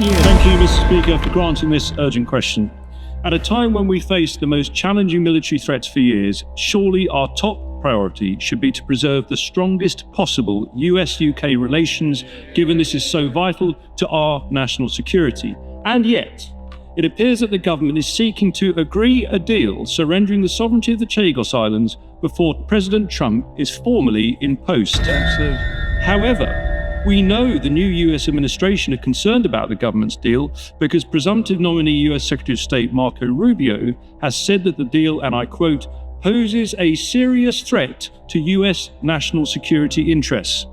Thank you, Mr. Speaker, for granting this urgent question. At a time when we face the most challenging military threats for years, surely our top priority should be to preserve the strongest possible US-UK relations, given this is so vital to our national security. And yet, it appears that the government is seeking to agree a deal surrendering the sovereignty of the Chagos Islands before President Trump is formally in post. However, we know the new US administration are concerned about the government's deal because presumptive nominee US Secretary of State Marco Rubio has said that the deal, and I quote, poses a serious threat to US national security interests,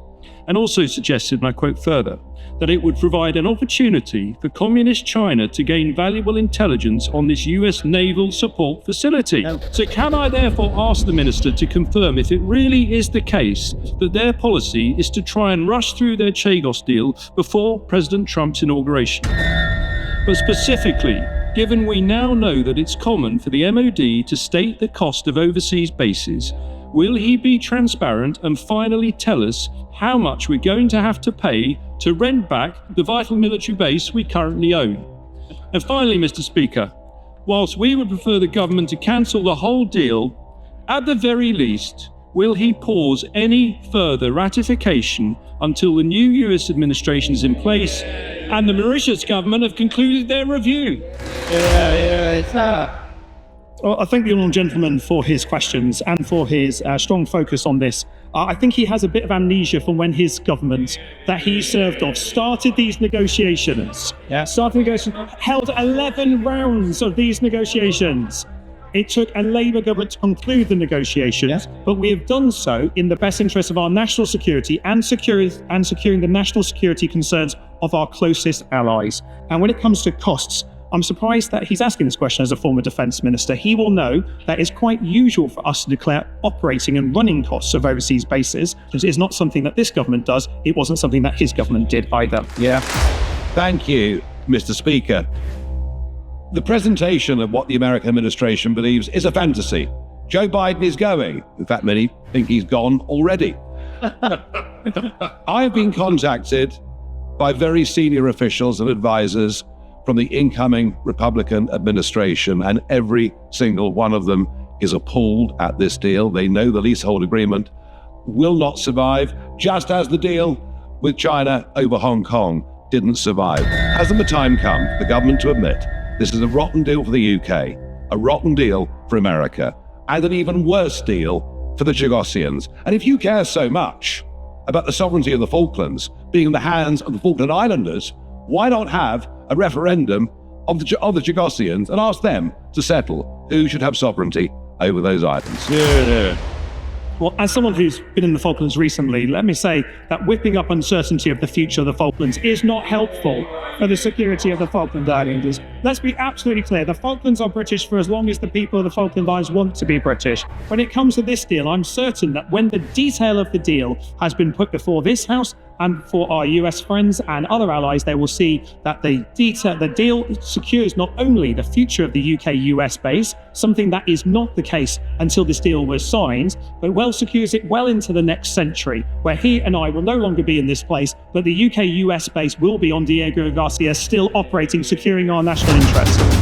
and also suggested, and I quote further, that it would provide an opportunity for Communist China to gain valuable intelligence on this US naval support facility. So can I therefore ask the Minister to confirm if it really is the case that their policy is to try and rush through their Chagos deal before President Trump's inauguration? But specifically, given we now know that it's common for the MOD to state the cost of overseas bases, will he be transparent and finally tell us how much we're going to have to pay to rent back the vital military base we currently own? And finally, Mr. Speaker, whilst we would prefer the government to cancel the whole deal, at the very least, will he pause any further ratification until the new US administration is in place and the Mauritius government have concluded their review? Well, I thank the honourable gentleman for his questions and for his strong focus on this. I think he has a bit of amnesia from when his government that he served of started these negotiations. Held 11 rounds of these negotiations. It took a Labour government to conclude the negotiations, but we have done so in the best interest of our national security and securing the national security concerns of our closest allies. And when it comes to costs, I'm surprised that he's asking this question as a former defence minister. He will know that it's quite usual for us to declare operating and running costs of overseas bases. It is not something that this government does. It wasn't something that his government did either. Thank you, Mr. Speaker. The presentation of what the American administration believes is a fantasy. Joe Biden is going. In fact, many think he's gone already. I have been contacted by very senior officials and advisors from the incoming Republican administration, and every single one of them is appalled at this deal. They know the leasehold agreement will not survive, just as the deal with China over Hong Kong didn't survive. Hasn't the time come for the government to admit this is a rotten deal for the UK, a rotten deal for America, and an even worse deal for the Chagosians? And if you care so much about the sovereignty of the Falklands being in the hands of the Falkland Islanders, why not have a referendum of the Chagosians and ask them to settle who should have sovereignty over those islands? Well, as someone who's been in the Falklands recently, let me say that whipping up uncertainty of the future of the Falklands is not helpful for the security of the Falkland Islanders. Let's be absolutely clear. The Falklands are British for as long as the people of the Falkland Islands want to be British. When it comes to this deal, I'm certain that when the detail of the deal has been put before this House and for our US friends and other allies, they will see that the deal secures not only the future of the UK-US base, something that is not the case until this deal was signed, but secures it well into the next century, where he and I will no longer be in this place, but the UK-US base will be on Diego Garcia, still operating, securing our national interests.